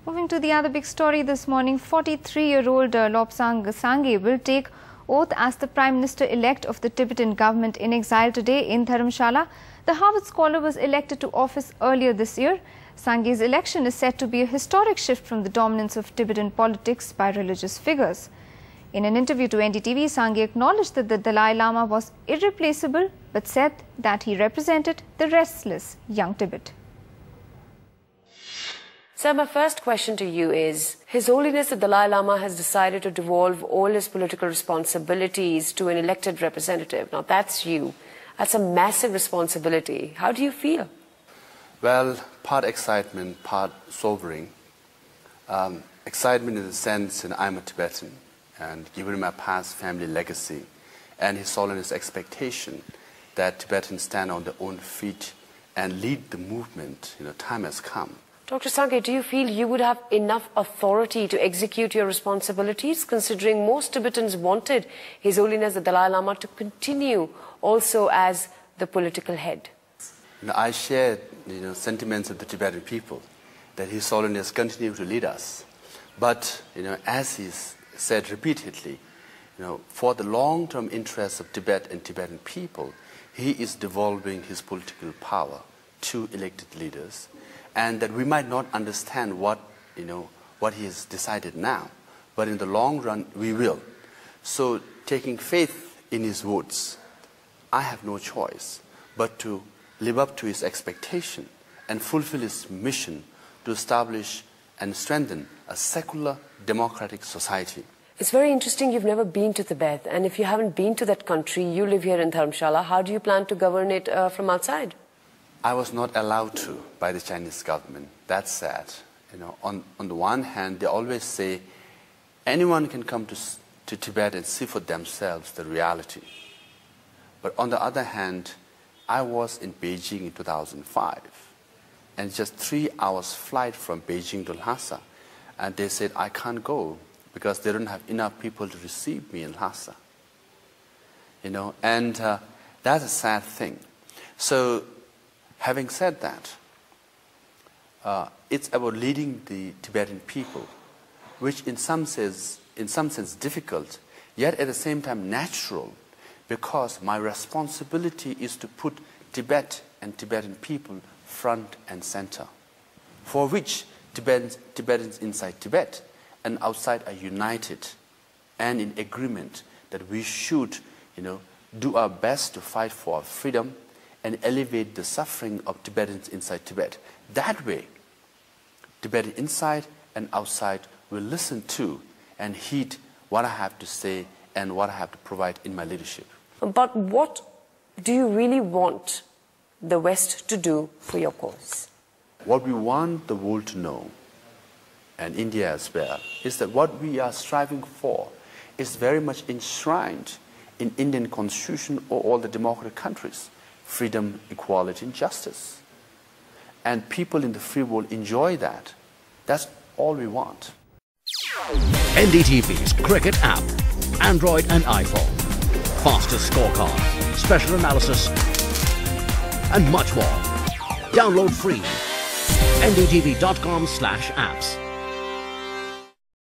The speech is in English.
Moving to the other big story this morning, 43-year-old Lobsang Sangay will take oath as the Prime Minister-elect of the Tibetan government-in-exile today in Dharamshala. The Harvard scholar was elected to office earlier this year. Sangay's election is said to be a historic shift from the dominance of Tibetan politics by religious figures. In an interview to NDTV, Sangay acknowledged that the Dalai Lama was irreplaceable, but said that he represented the restless Young Tibet. So my first question to you is, His Holiness the Dalai Lama has decided to devolve all his political responsibilities to an elected representative. Now that's you. That's a massive responsibility. How do you feel? Well, part excitement, part sobering. Excitement in the sense that I'm a Tibetan, and given my past family legacy and His Holiness' expectation that Tibetans stand on their own feet and lead the movement, time has come. Dr. Sangay, do you feel you would have enough authority to execute your responsibilities, considering most Tibetans wanted His Holiness the Dalai Lama to continue also as the political head? I share sentiments of the Tibetan people that His Holiness continue to lead us. But as he's said repeatedly, for the long-term interests of Tibet and Tibetan people, he is devolving his political power to elected leaders, and that we might not understand what he has decided now, but in the long run we will. So, taking faith in his words, I have no choice but to live up to his expectation and fulfill his mission to establish and strengthen a secular democratic society. It's very interesting you've never been to Tibet, and if you haven't been to that country, you live here in Dharamshala, how do you plan to govern it from outside? I was not allowed to by the Chinese government. That's sad. On the one hand, they always say anyone can come to Tibet and see for themselves the reality. But on the other hand, I was in Beijing in 2005, and just 3 hours flight from Beijing to Lhasa, and they said I can't go because they don't have enough people to receive me in Lhasa. And that's a sad thing. So, having said that, it's about leading the Tibetan people, which in some sense difficult, yet at the same time natural, because my responsibility is to put Tibet and Tibetan people front and center, for which Tibetans inside Tibet and outside are united and in agreement that we should, do our best to fight for our freedom and elevate the suffering of Tibetans inside Tibet. That way, Tibetans inside and outside will listen to and heed what I have to say and what I have to provide in my leadership. But what do you really want the West to do for your cause? What we want the world to know, and India as well, is that what we are striving for is very much enshrined in Indian constitution or all the democratic countries. Freedom, equality, and justice. And people in the free world enjoy that. That's all we want. NDTV's cricket app, Android and iPhone. Fastest scorecard, special analysis, and much more. Download free. ndtv.com/apps.